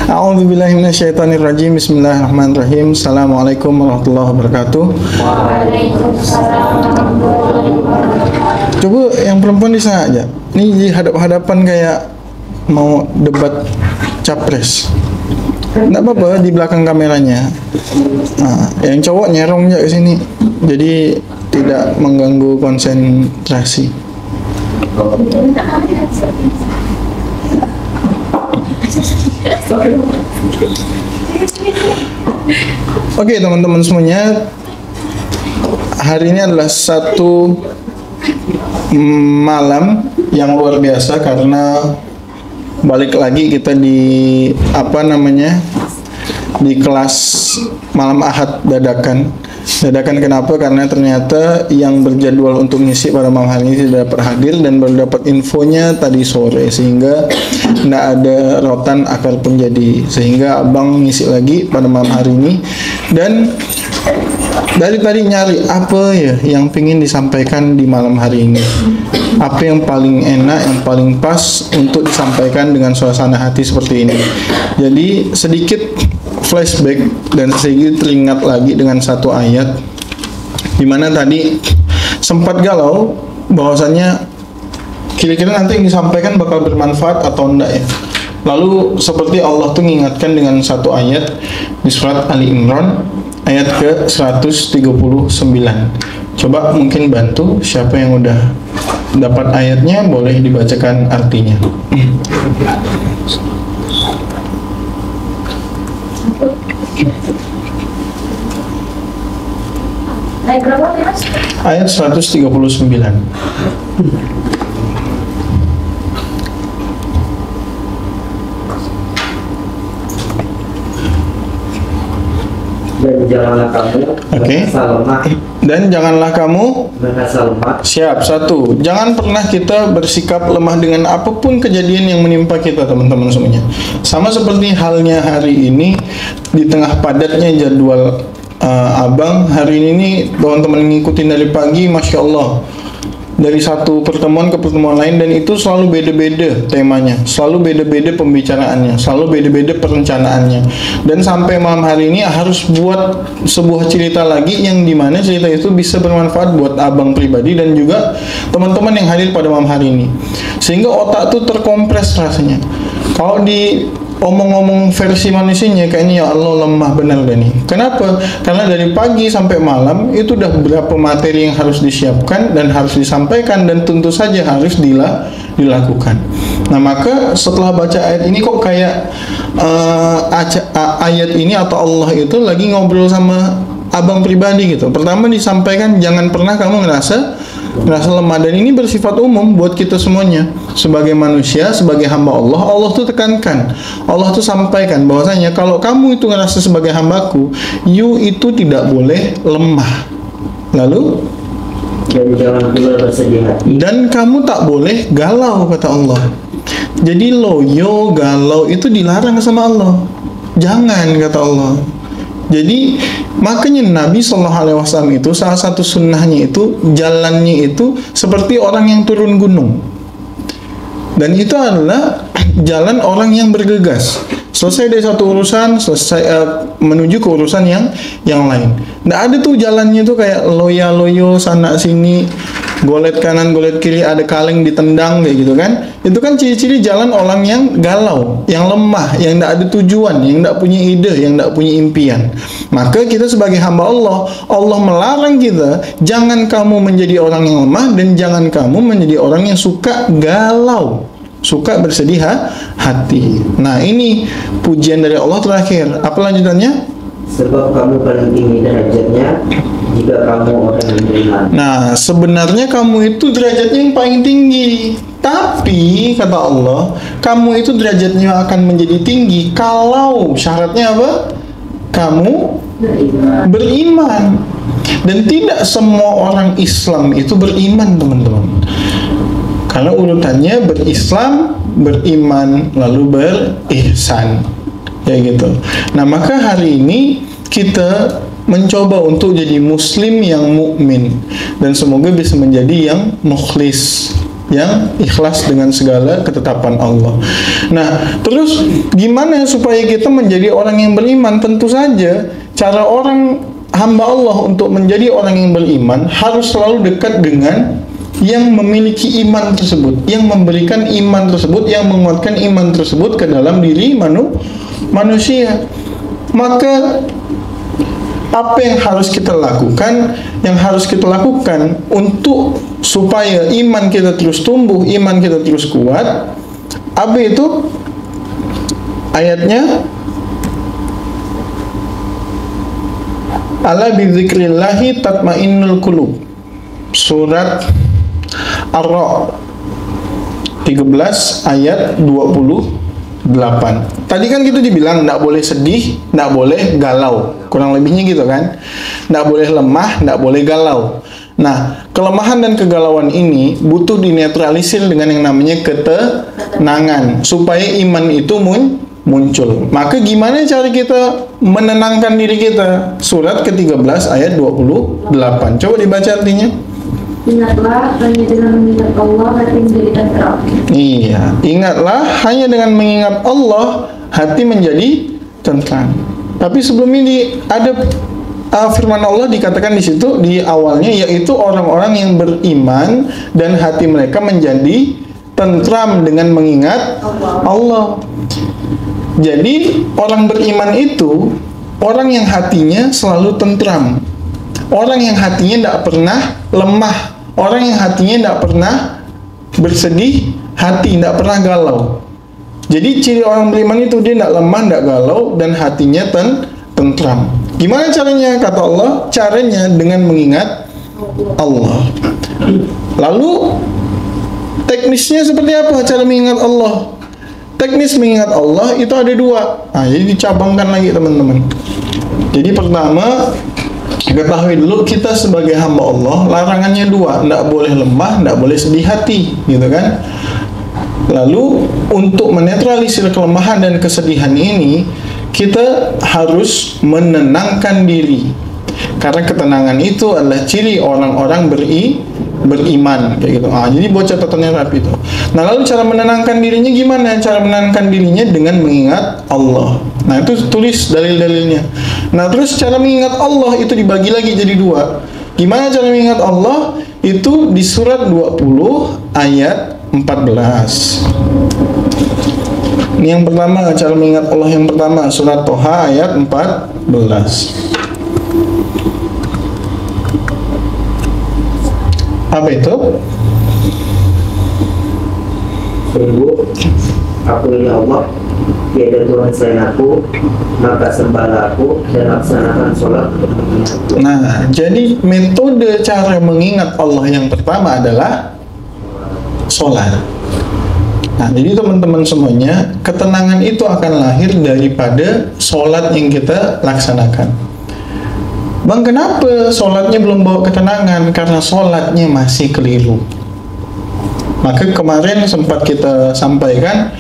A'udzubillahi minasyaitonirrajim. Bismillahirrahmanirrahim. Assalamualaikum warahmatullahi wabarakatuh. Coba yang perempuan di sana aja. Ini di hadap-hadapan kayak mau debat capres. Nggak apa-apa di belakang kameranya. Nah, yang cowok nyerong aja ke sini. Jadi tidak mengganggu konsentrasi. Oke teman-teman semuanya, hari ini adalah satu malam yang luar biasa karena balik lagi kita di di kelas malam Ahad dadakan. Kenapa? Karena ternyata yang berjadwal untuk ngisi pada malam hari ini tidak dapat hadir dan baru dapat infonya tadi sore, sehingga tidak ada rotan akar pun jadi, sehingga abang ngisi lagi pada malam hari ini. Dan dari tadi nyari apa ya yang pingin disampaikan di malam hari ini, apa yang paling enak, yang paling pas untuk disampaikan dengan suasana hati seperti ini. Jadi sedikit flashback dan sedikit teringat lagi dengan satu ayat di mana tadi sempat galau bahwasannya kira-kira nanti yang disampaikan bakal bermanfaat atau enggak ya. Lalu seperti Allah tuh mengingatkan dengan satu ayat di surat Ali Imran ayat ke 139. Coba mungkin bantu siapa yang udah dapat ayatnya boleh dibacakan artinya. Ayat berapa, Mas? Ayat 139. Dan janganlah kamu merasa lemah. Dan janganlah kamu merasa lemah. Siap, satu. Jangan pernah kita bersikap lemah dengan apapun kejadian yang menimpa kita, teman-teman semuanya. Sama seperti halnya hari ini di tengah padatnya jadwal abang hari ini nih, teman-teman ngikutin dari pagi, masya Allah, dari satu pertemuan ke pertemuan lain, dan itu selalu beda-beda temanya, selalu beda-beda pembicaraannya, selalu beda-beda perencanaannya, dan sampai malam hari ini harus buat sebuah cerita lagi yang dimana cerita itu bisa bermanfaat buat abang pribadi dan juga teman-teman yang hadir pada malam hari ini, sehingga otak tuh terkompres rasanya. Kalau di omong-omong versi manusianya kayaknya ya Allah lemah benar deh nih. Kenapa? Karena dari pagi sampai malam itu udah berapa materi yang harus disiapkan dan harus disampaikan dan tentu saja harus dilakukan. Nah maka setelah baca ayat ini kok kayak ayat ini atau Allah itu lagi ngobrol sama abang pribadi gitu. Pertama disampaikan jangan pernah kamu ngerasa lemah, dan ini bersifat umum buat kita semuanya sebagai manusia, sebagai hamba Allah. Allah tuh tekankan, Allah tuh sampaikan bahwasanya kalau kamu itu ngerasa sebagai hambaku, you itu tidak boleh lemah. Lalu Dan jangan pula bersedih hati. dan kamu tak boleh galau, kata Allah. Jadi loyo, galau itu dilarang sama Allah. Jangan, kata Allah. Jadi makanya Nabi SAW itu salah satu sunnahnya itu jalannya itu seperti orang yang turun gunung, dan itu adalah jalan orang yang bergegas. Selesai dari satu urusan, menuju ke urusan yang lain. Nggak ada tuh jalannya tuh kayak loyo sana sini, golet kanan golet kiri, ada kaleng ditendang kayak gitu kan. Itu kan ciri-ciri jalan orang yang galau, yang lemah, yang nggak ada tujuan, yang nggak punya ide, yang nggak punya impian. Maka kita sebagai hamba Allah, Allah melarang kita jangan kamu menjadi orang yang lemah dan jangan kamu menjadi orang yang suka galau, suka bersedih hati. Nah ini pujian dari Allah terakhir. Apa lanjutannya? Sebab kamu paling tinggi derajatnya jika kamu orang yang beriman. Nah sebenarnya kamu itu derajatnya yang paling tinggi, tapi kata Allah kamu itu derajatnya akan menjadi tinggi kalau syaratnya apa? Kamu beriman. Dan tidak semua orang Islam itu beriman, teman-teman. Karena urutannya berislam, beriman, lalu berihsan, kayak gitu. Nah maka hari ini kita mencoba untuk jadi muslim yang mukmin dan semoga bisa menjadi yang mukhlis. yang ikhlas dengan segala ketetapan Allah. Nah, terus gimana supaya kita menjadi orang yang beriman? Tentu saja cara orang hamba Allah untuk menjadi orang yang beriman harus selalu dekat dengan yang memiliki iman tersebut, yang memberikan iman tersebut, yang menguatkan iman tersebut ke dalam diri manusia. Maka apa yang harus kita lakukan? Yang harus kita lakukan untuk supaya iman kita terus tumbuh, iman kita terus kuat. Apa itu? Ayatnya, ala bidzikrillahi tatmainnul qulub. Surat Ar-Ra' 13 ayat 28. Tadi kan kita dibilang tidak boleh sedih, tidak boleh galau, kurang lebihnya gitu kan. Tidak boleh lemah, tidak boleh galau. Nah, kelemahan dan kegalauan ini butuh dinetralisir dengan yang namanya ketenangan supaya iman itu muncul. Maka gimana cara kita menenangkan diri kita? Surat ke-13 ayat 28. Coba dibaca artinya. Ingatlah hanya dengan mengingat Allah hati menjadi tentram. Iya, ingatlah hanya dengan mengingat Allah hati menjadi tentram. Tapi sebelum ini ada firman Allah dikatakan di situ di awalnya, yaitu orang-orang yang beriman dan hati mereka menjadi tentram dengan mengingat Allah. Jadi orang beriman itu orang yang hatinya selalu tentram, orang yang hatinya tidak pernah lemah, orang yang hatinya tidak pernah bersedih hati, tidak pernah galau. Jadi ciri orang beriman itu dia tidak lemah, tidak galau, dan hatinya tentram. Gimana caranya? Kata Allah, caranya dengan mengingat Allah. Lalu teknisnya seperti apa cara mengingat Allah? Teknis mengingat Allah itu ada dua. Nah, jadi dicabangkan lagi teman-teman. Jadi pertama, ketahui dulu kita sebagai hamba Allah, larangannya dua, tidak boleh lemah, tidak boleh sedih hati, gitu kan? Lalu untuk menetralisir kelemahan dan kesedihan ini, kita harus menenangkan diri, karena ketenangan itu adalah ciri orang-orang beriman, kayak gitu. Jadi buat catatannya rapi itu. Nah, lalu cara menenangkan dirinya gimana? Cara menenangkan dirinya dengan mengingat Allah. Nah, itu tulis dalil-dalilnya. Nah, terus cara mengingat Allah itu dibagi lagi jadi dua. Gimana cara mengingat Allah? Itu di surat 20 ayat 14. Ini yang pertama, cara mengingat Allah yang pertama, surat Toha ayat 14. Apa itu? Sungguh, aku ini Allah, tiada Tuhan selain aku, maka sembahlah aku dan laksanakan sholat untuk mengingatku. Nah, jadi metode cara mengingat Allah yang pertama adalah sholat. Nah, jadi teman-teman semuanya, ketenangan itu akan lahir daripada sholat yang kita laksanakan. Bang, kenapa sholatnya belum bawa ketenangan? Karena sholatnya masih keliru. Maka kemarin sempat kita sampaikan,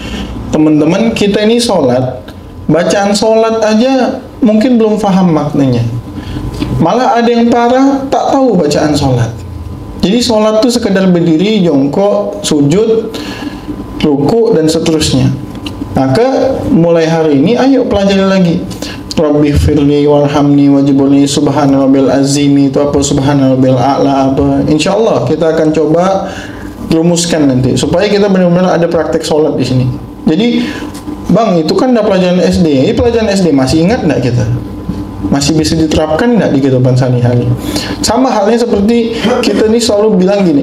teman-teman, kita ini sholat, bacaan sholat aja mungkin belum paham maknanya. Malah ada yang parah, tak tahu bacaan sholat. Jadi sholat itu sekedar berdiri, jongkok, sujud, ruku, dan seterusnya. Maka mulai hari ini ayo pelajari lagi. Rabbi firli warhamni wajibuni subhana rabbil azimi, itu apa, subhana rabbil a'la apa. Insyaallah kita akan coba rumuskan nanti supaya kita benar-benar ada praktek sholat di sini. Jadi, Bang, itu kan udah pelajaran SD. Ini pelajaran SD masih ingat nggak kita? Masih bisa diterapkan nggak di kehidupan sehari-hari? Sama halnya seperti kita nih selalu bilang gini,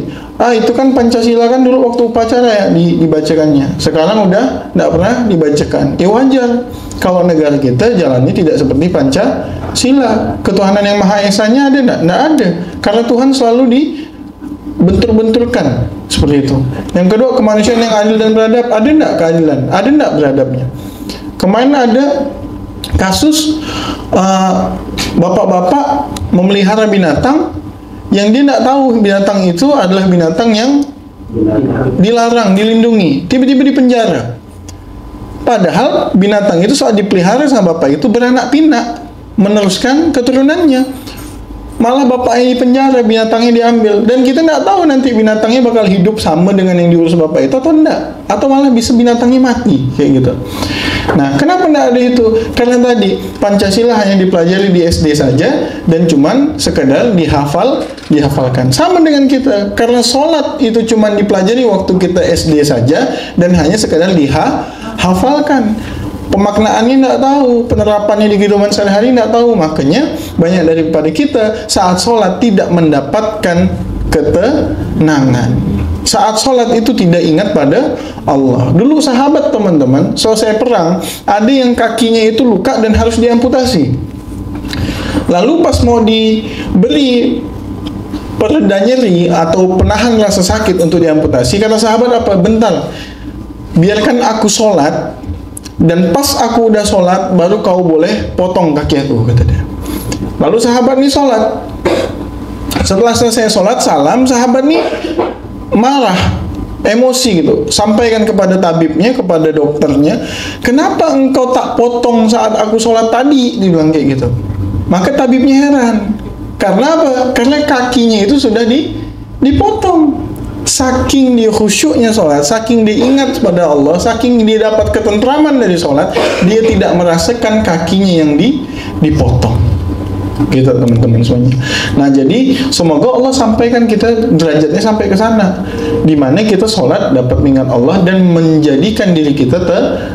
itu kan Pancasila kan dulu waktu upacara ya dibacakannya. Sekarang udah nggak pernah dibacakan. Ya wajar kalau negara kita jalannya tidak seperti Pancasila. Ketuhanan yang Maha Esa-nya ada nggak? Nggak ada. Karena Tuhan selalu dibentur-benturkan seperti itu. Yang kedua, kemanusiaan yang adil dan beradab. Ada nggak keadilan? Ada nggak beradabnya? Kemarin ada kasus bapak-bapak memelihara binatang yang dia tidak tahu binatang itu adalah binatang yang dilarang, dilindungi, tiba-tiba di penjara. Padahal binatang itu saat dipelihara sama bapak itu beranak pinak, meneruskan keturunannya. malah bapaknya di penjara, binatangnya diambil, dan kita nggak tahu nanti binatangnya bakal hidup sama dengan yang diurus bapak itu atau enggak, atau malah bisa binatangnya mati kayak gitu. Nah, kenapa enggak ada itu? Karena tadi Pancasila hanya dipelajari di SD saja dan cuman sekedar dihafalkan. Sama dengan kita, karena sholat itu cuman dipelajari waktu kita SD saja dan hanya sekedar dihafalkan. Pemaknaannya tidak tahu, penerapannya di kehidupan sehari-hari tidak tahu. Makanya banyak daripada kita saat sholat tidak mendapatkan ketenangan. Saat sholat itu tidak ingat pada Allah. Dulu sahabat teman-teman, selesai perang, ada yang kakinya itu luka dan harus diamputasi. Lalu pas mau diberi pereda nyeri atau penahan rasa sakit untuk diamputasi, kata sahabat apa? Bentar, biarkan aku sholat, dan pas aku udah sholat baru kau boleh potong kaki aku, kata dia. Lalu sahabat ini sholat. Setelah selesai sholat, salam, sahabat ini marah, emosi gitu, sampaikan kepada tabibnya, kepada dokternya, kenapa engkau tak potong saat aku sholat tadi, dibilang kayak gitu. Maka tabibnya heran, karena apa? Karena kakinya itu sudah dipotong. Saking dia khusyuknya sholat, saking dia ingat pada Allah, saking dia dapat ketentraman dari sholat, dia tidak merasakan kakinya yang dipotong. Gitu teman-teman semuanya. Nah, jadi semoga Allah sampaikan kita derajatnya sampai ke sana, dimana kita sholat dapat mengingat Allah dan menjadikan diri kita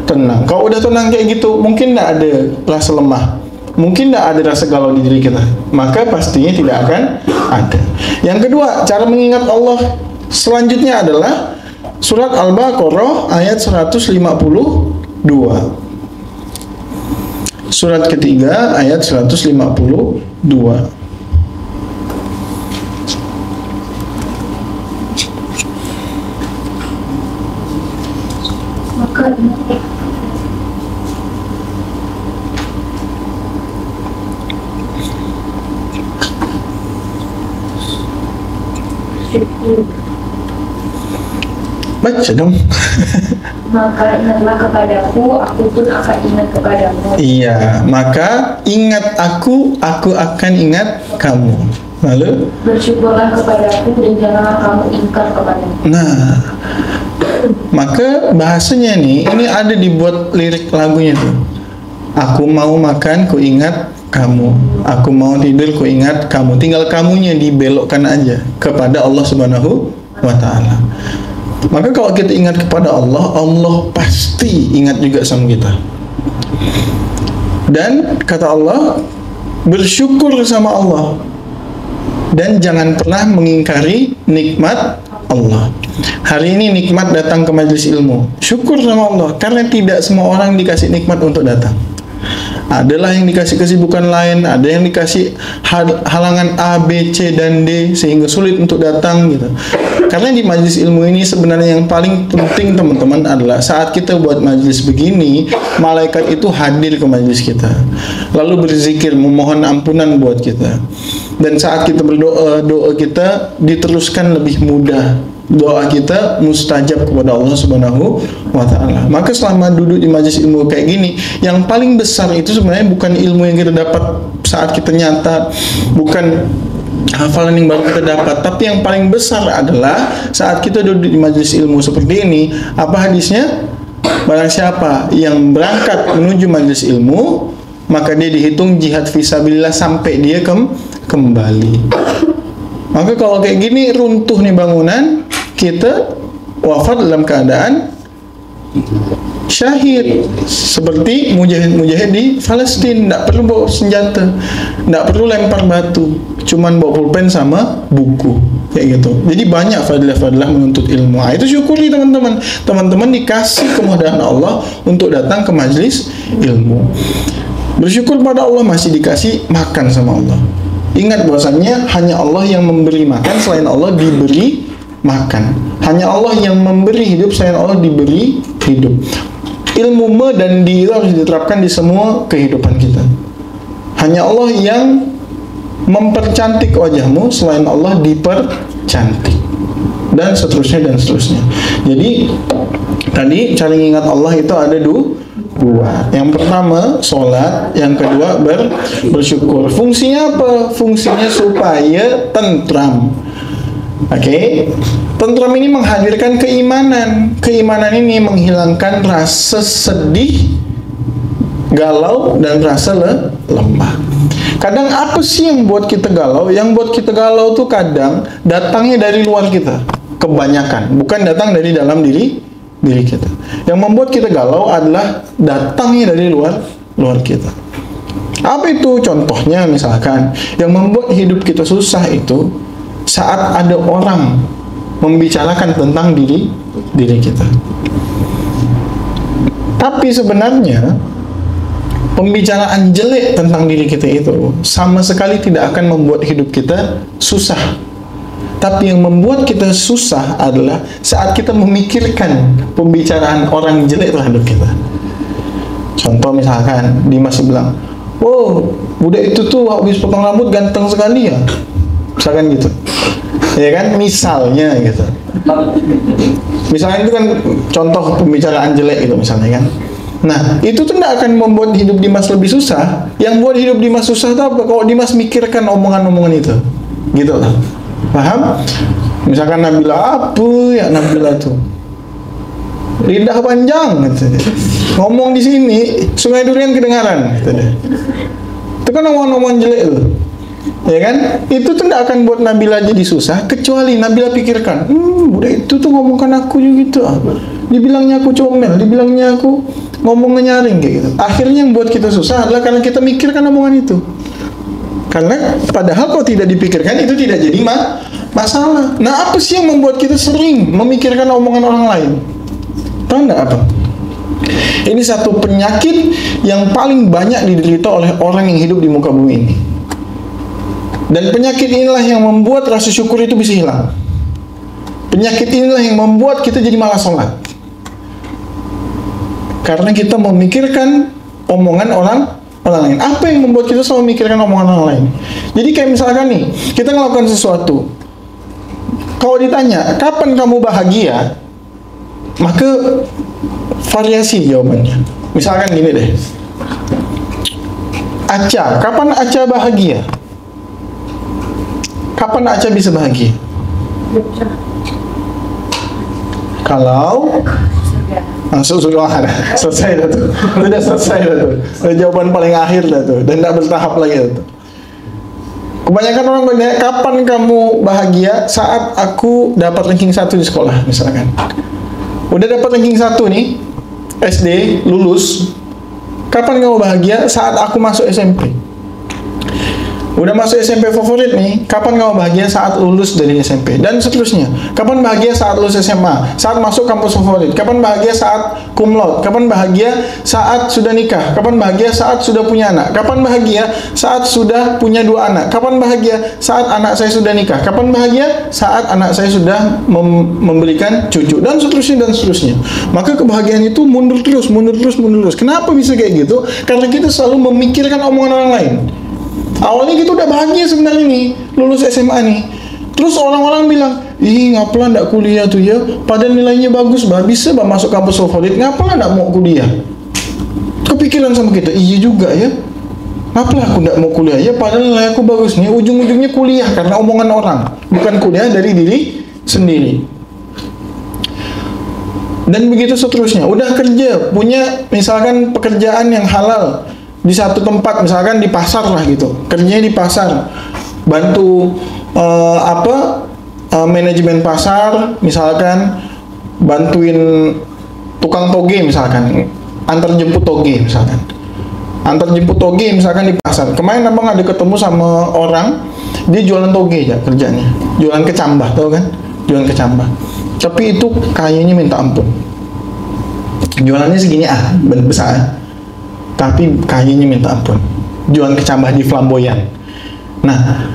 tenang. Kalau udah tenang kayak gitu, mungkin tidak ada rasa lemah, mungkin tidak ada rasa galau di diri kita, maka pastinya tidak akan ada. Yang kedua, cara mengingat Allah selanjutnya adalah surat Al-Baqarah ayat 152. Surat ketiga ayat 152. Maka Baca dong. maka ingatlah kepadaku, aku pun akan ingat kepadamu. Iya, maka ingat aku akan ingat kamu. Lalu Bersyukurlah kepadaku dan janganlah kamu ingkar kepadaku. nah, maka bahasanya nih, ini ada dibuat lirik lagunya tuh. Aku mau makan, ku ingat kamu. Aku mau tidur, ku ingat kamu. Tinggal kamunya dibelokkan aja kepada Allah Subhanahu wa Ta'ala. Maka kalau kita ingat kepada Allah, Allah pasti ingat juga sama kita. Dan kata Allah, bersyukur sama Allah dan jangan pernah mengingkari nikmat Allah. Hari ini nikmat datang ke majelis ilmu, syukur sama Allah, karena tidak semua orang dikasih nikmat untuk datang. Adalah yang dikasih kesibukan lain, ada yang dikasih halangan A, B, C, dan D sehingga sulit untuk datang gitu. Karena di majelis ilmu ini sebenarnya yang paling penting teman-teman adalah saat kita buat majelis begini, malaikat itu hadir ke majelis kita, lalu berzikir memohon ampunan buat kita. Dan saat kita berdoa, doa kita diteruskan lebih mudah, doa kita mustajab kepada Allah Subhanahu wa Ta'ala. Maka selama duduk di majelis ilmu kayak gini, yang paling besar itu sebenarnya bukan ilmu yang kita dapat saat kita nyata, bukan hafalan yang baru kita dapat, tapi yang paling besar adalah saat kita duduk di majelis ilmu seperti ini. Apa hadisnya? Barang siapa yang berangkat menuju majelis ilmu, maka dia dihitung jihad fisabilillah sampai dia kembali. Maka kalau kayak gini runtuh nih bangunan, kita wafat dalam keadaan syahid, seperti mujahid-mujahid di Palestina. Tidak perlu bawa senjata, tidak perlu lempar batu, cuman bawa pulpen sama buku kayak gitu. Jadi banyak fadilah-fadilah menuntut ilmu. Nah, itu syukuri teman-teman. Teman-teman dikasih kemudahan Allah untuk datang ke majelis ilmu. Bersyukur pada Allah masih dikasih makan sama Allah. Ingat bahwasannya hanya Allah yang memberi makan, selain Allah diberi makan. Hanya Allah yang memberi hidup, selain Allah diberi hidup. Ilmu me dan di itu harus diterapkan di semua kehidupan kita. Hanya Allah yang mempercantik wajahmu, selain Allah dipercantik, dan seterusnya dan seterusnya. Jadi tadi cara ingat Allah itu ada dua. Yang pertama sholat, yang kedua bersyukur. Fungsinya apa? Fungsinya supaya tentram. Oke, tentram ini menghadirkan keimanan. Keimanan ini menghilangkan rasa sedih, galau, dan rasa lemah. Kadang apa sih yang buat kita galau? Yang buat kita galau tuh kadang datangnya dari luar kita. Kebanyakan, bukan datang dari dalam diri kita. Yang membuat kita galau adalah datangnya dari luar kita. Apa itu? Contohnya misalkan yang membuat hidup kita susah itu saat ada orang membicarakan tentang diri kita. Tapi sebenarnya pembicaraan jelek tentang diri kita itu sama sekali tidak akan membuat hidup kita susah. Tapi yang membuat kita susah adalah saat kita memikirkan pembicaraan orang jelek terhadap kita. Contoh misalkan Dimas bilang, "Wow, budak itu tuh habis potong rambut ganteng sekali ya." Misalkan gitu. Ya kan? Misalnya gitu. Misalnya itu kan contoh pembicaraan jelek gitu misalnya kan. Nah, itu tuh tidak akan membuat hidup Dimas lebih susah. Yang buat hidup Dimas susah itu apa? Kalau Dimas mikirkan omongan-omongan itu. Gitu lah. Paham? Misalkan Nabila, apa ya Nabila tuh? Lidah panjang gitu. Ngomong di sini Sungai Durian kedengaran gitu deh. Itu kan omongan-omongan jelek tuh. Ya kan? Itu tuh tidak akan buat Nabila jadi susah kecuali Nabila pikirkan, budak itu tuh ngomongkan aku juga gitu. Dibilangnya aku comel, dibilangnya aku ngomong nyaring kayak gitu. Akhirnya yang buat kita susah adalah karena kita mikirkan omongan itu. Karena padahal kalau tidak dipikirkan itu tidak jadi masalah. Nah, apa sih yang membuat kita sering memikirkan omongan orang lain? Tahu nggak apa? Ini satu penyakit yang paling banyak diderita oleh orang yang hidup di muka bumi ini. Dan penyakit inilah yang membuat rasa syukur itu bisa hilang. Penyakit inilah yang membuat kita jadi malas sholat. Karena kita memikirkan omongan orang lain. Apa yang membuat kita selalu memikirkan omongan orang lain? Jadi kayak misalkan nih, kita melakukan sesuatu. Kalau ditanya, kapan kamu bahagia? Maka variasi jawabannya. Misalkan gini deh. Aca, kapan Aca bahagia? Kapan Aca bisa bahagia? Kalau sudah selesai dah tuh. Sudah selesai dah tuh. Sudah jawaban paling akhir dah tuh. Dan tidak bertahap lagi dah tuh. Kebanyakan orang bertanya, kapan kamu bahagia? Saat aku dapat ranking 1 di sekolah misalkan. Udah dapat ranking 1 nih, SD, lulus. Kapan kamu bahagia? Saat aku masuk SMP. Udah masuk SMP favorit nih, kapan kamu bahagia? Saat lulus dari SMP. Dan seterusnya. Kapan bahagia? Saat lulus SMA. Saat masuk kampus favorit. Kapan bahagia? Saat cum laude. Kapan bahagia? Saat sudah nikah. Kapan bahagia? Saat sudah punya anak. Kapan bahagia? Saat sudah punya 2 anak. Kapan bahagia? Saat anak saya sudah nikah. Kapan bahagia? Saat anak saya sudah memberikan cucu. Dan seterusnya dan seterusnya. Maka kebahagiaan itu mundur terus. Kenapa bisa kayak gitu? Karena kita selalu memikirkan omongan orang lain. Awalnya kita udah bahagia sebenarnya nih, lulus SMA nih. Terus orang-orang bilang, ih ngapalah ndak kuliah tuh ya, padahal nilainya bagus, bisa masuk kampus favorit, ngapalah ndak mau kuliah. Kepikiran sama kita, iya juga ya, ngapalah aku ndak mau kuliah ya, padahal nilai aku bagus nih. Ujung-ujungnya kuliah karena omongan orang, bukan kuliah dari diri sendiri. Dan begitu seterusnya. Udah kerja, punya misalkan pekerjaan yang halal di satu tempat, misalkan di pasar lah gitu, kerjanya di pasar, bantu manajemen pasar, misalkan bantuin tukang toge misalkan, antar jemput toge misalkan, di pasar. Kemarin abang ada ketemu sama orang, dia jualan toge ya kerjanya, jualan kecambah, tau kan, jualan kecambah. Tapi itu kayaknya minta ampun, jualannya segini besar. Tapi kayaknya minta ampun, jualan kecambah di Flamboyan. Nah,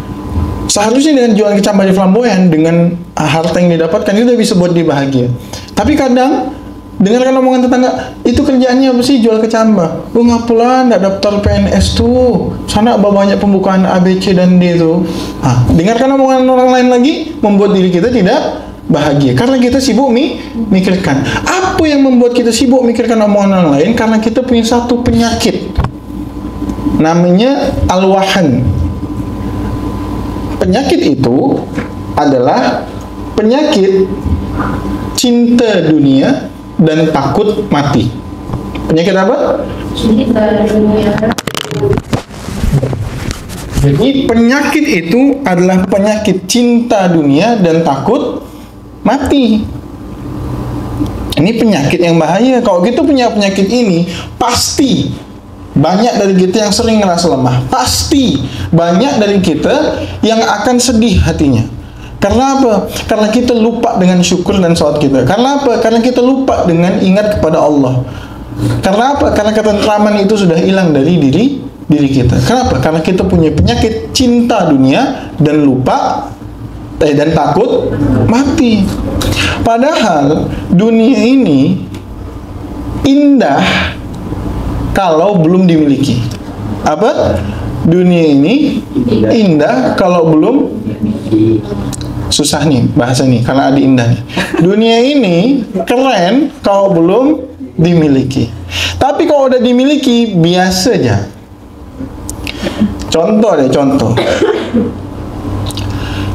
seharusnya dengan jualan kecambah di Flamboyan, dengan harta yang didapatkan itu udah bisa buat dia bahagia. Tapi kadang dengarkan omongan tetangga, itu kerjaannya apa sih, jual kecambah? Ngapalah nggak daftar PNS tuh, sana banyak pembukaan A, B, C, dan D tuh. Dengarkan omongan orang lain lagi, membuat diri kita tidak bahagia? Karena kita sibuk mikirkan. Apa yang membuat kita sibuk mikirkan omongan orang lain? Karena kita punya satu penyakit, namanya al-wahan. Penyakit itu adalah penyakit cinta dunia dan takut mati. Penyakit apa? Cinta dunia. Jadi penyakit itu adalah penyakit cinta dunia dan takut mati. Ini penyakit yang bahaya. Kalau kita punya penyakit ini, pasti banyak dari kita yang sering ngerasa lemah. Pasti banyak dari kita yang akan sedih hatinya. Karena apa? Karena kita lupa dengan syukur dan salat kita. Karena apa? Karena kita lupa dengan ingat kepada Allah. Karena apa? Karena ketentraman itu sudah hilang dari diri kita. Kenapa? Karena kita punya penyakit cinta dunia dan lupa dan takut mati. Padahal dunia ini indah kalau belum dimiliki. Apa? Dunia ini indah kalau belum, susah nih bahasa nih karena ada indah nih. Dunia ini keren kalau belum dimiliki. Tapi kalau udah dimiliki biasa aja. Contoh.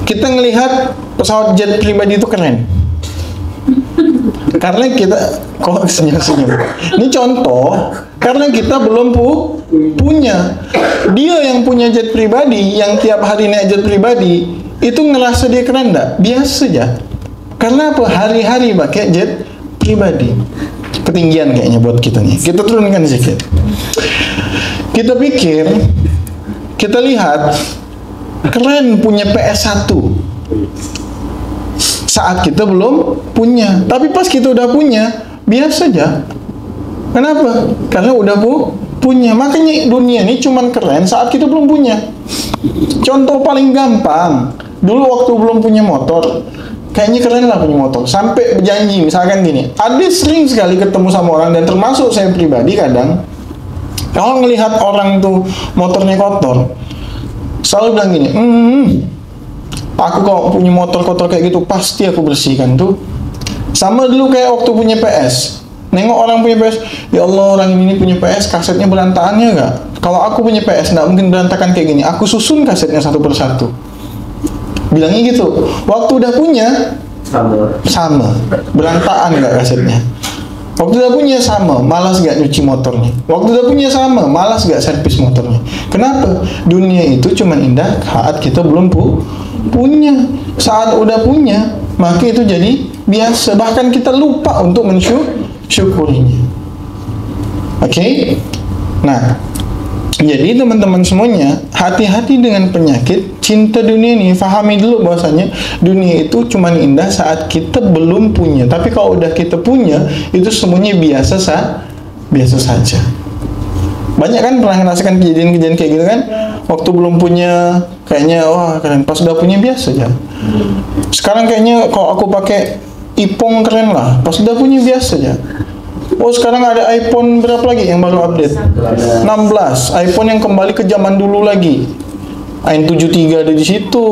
Kita ngelihat pesawat jet pribadi itu keren. Karena kita kok senyum-senyum. Ini contoh karena kita belum punya. Dia yang punya jet pribadi, yang tiap hari naik jet pribadi, itu ngerasa dia keren enggak? Biasa aja. Karena apa? Hari-hari pakai jet pribadi. Ketinggian kayaknya buat kita nih. Kita turunkan sedikit. Kita pikir, kita lihat keren punya PS1 saat kita belum punya. Tapi pas kita udah punya, biasa aja. Kenapa? Karena udah punya. Makanya dunia ini cuman keren saat kita belum punya. Contoh paling gampang, dulu waktu belum punya motor, kayaknya keren lah punya motor. Sampai berjanji, misalkan gini, ada sering sekali ketemu sama orang, dan termasuk saya pribadi kadang, kalau ngelihat orang tuh motornya kotor, selalu bilang gini, aku kalau punya motor kotor kayak gitu, pasti aku bersihkan tuh. Sama dulu kayak waktu punya PS, nengok orang punya PS, ya Allah orang ini punya PS, kasetnya berantakannya enggak? Kalau aku punya PS, enggak mungkin berantakan kayak gini, aku susun kasetnya satu persatu. Bilangnya gitu. Waktu udah punya, sama. Berantakan enggak kasetnya? Waktu udah punya sama, malas gak nyuci motornya. Waktu udah punya sama, malas gak servis motornya. Kenapa? Dunia itu cuma indah saat kita belum punya. Saat udah punya, maka itu jadi biasa. Bahkan kita lupa untuk mensyukurinya. Oke? Nah, jadi teman-teman semuanya, hati-hati dengan penyakit cinta dunia ini. Fahami dulu bahwasanya dunia itu cuma indah saat kita belum punya. Tapi kalau udah kita punya, itu semuanya biasa saja. Banyak kan pernah ngerasakan kejadian-kejadian kayak gitu kan? Waktu belum punya, kayaknya wah keren. Pas udah punya biasa aja. Sekarang kayaknya kalau aku pakai iPhone keren lah. Pas udah punya biasa aja. Oh sekarang ada iPhone berapa lagi yang baru update? 16. iPhone yang kembali ke zaman dulu lagi. N73 ada di situ,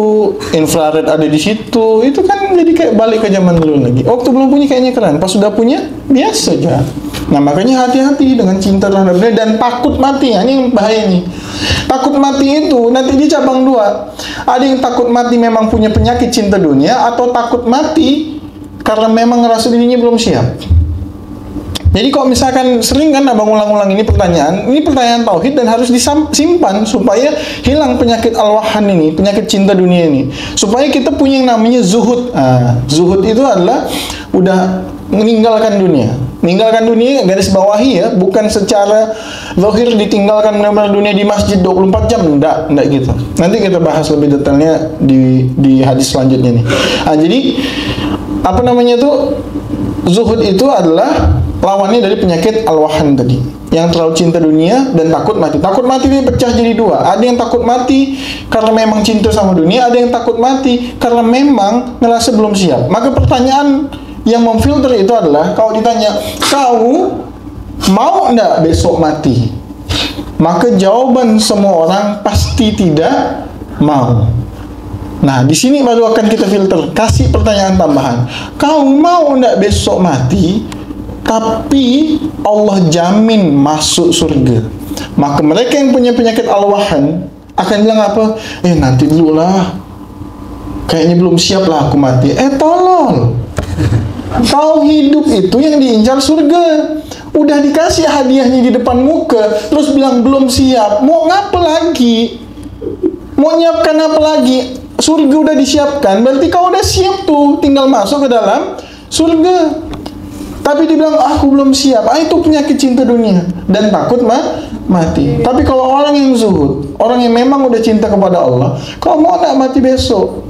infrared ada di situ. Itu kan jadi kayak balik ke zaman dulu lagi. Waktu belum punya kayaknya keren, pas sudah punya biasa aja. Nah makanya hati-hati dengan cinta terhadap dunia dan takut mati. Ini yang bahaya nih. Takut mati itu nanti di cabang dua. Ada yang takut mati memang punya penyakit cinta dunia, atau takut mati karena memang ngerasa dirinya belum siap. Jadi kalau misalkan sering kan abang ulang-ulang ini pertanyaan tauhid dan harus disimpan supaya hilang penyakit al-wahan ini, penyakit cinta dunia ini. Supaya kita punya yang namanya zuhud. Zuhud itu adalah udah meninggalkan dunia. Meninggalkan dunia garis bawahi ya, bukan secara zahir ditinggalkan benar-benar dunia di masjid 24 jam, enggak gitu. Nanti kita bahas lebih detailnya di hadis selanjutnya nih. Jadi apa namanya tuh? Zuhud itu adalah lawannya dari penyakit al-wahan tadi, yang terlalu cinta dunia dan takut mati. Takut mati ini pecah jadi dua. Ada yang takut mati karena memang cinta sama dunia, ada yang takut mati karena memang ngerasa belum siap. Maka pertanyaan yang memfilter itu adalah, kalau ditanya, kau mau enggak besok mati? Maka jawaban semua orang pasti tidak mau. Nah, di sini baru akan kita filter. Kasih pertanyaan tambahan. Kau mau enggak besok mati, tapi Allah jamin masuk surga? Maka mereka yang punya penyakit al-wahan akan bilang apa? Nanti dulu lah. Kayaknya belum siap lah aku mati. Tolol. Kau hidup itu yang diincar surga. Udah dikasih hadiahnya di depan muka, terus bilang belum siap. Mau ngapa lagi? Mau nyiapkan apa lagi? Surga udah disiapkan, berarti kau udah siap tuh, tinggal masuk ke dalam surga. Tapi dibilang aku belum siap. Itu penyakit cinta dunia dan takut mati. Tapi kalau orang yang zuhud, orang yang memang udah cinta kepada Allah, kalau mau tak mati besok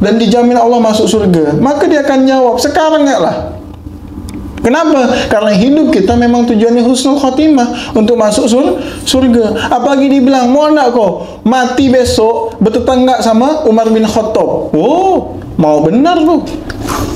dan dijamin Allah masuk surga, maka dia akan jawab sekarang enggak lah. Kenapa? Karena hidup kita memang tujuannya husnul khotimah, untuk masuk surga. Apalagi dibilang mau enggak kok mati besok bertetangga sama Umar bin Khattab. Oh, mau benar tuh.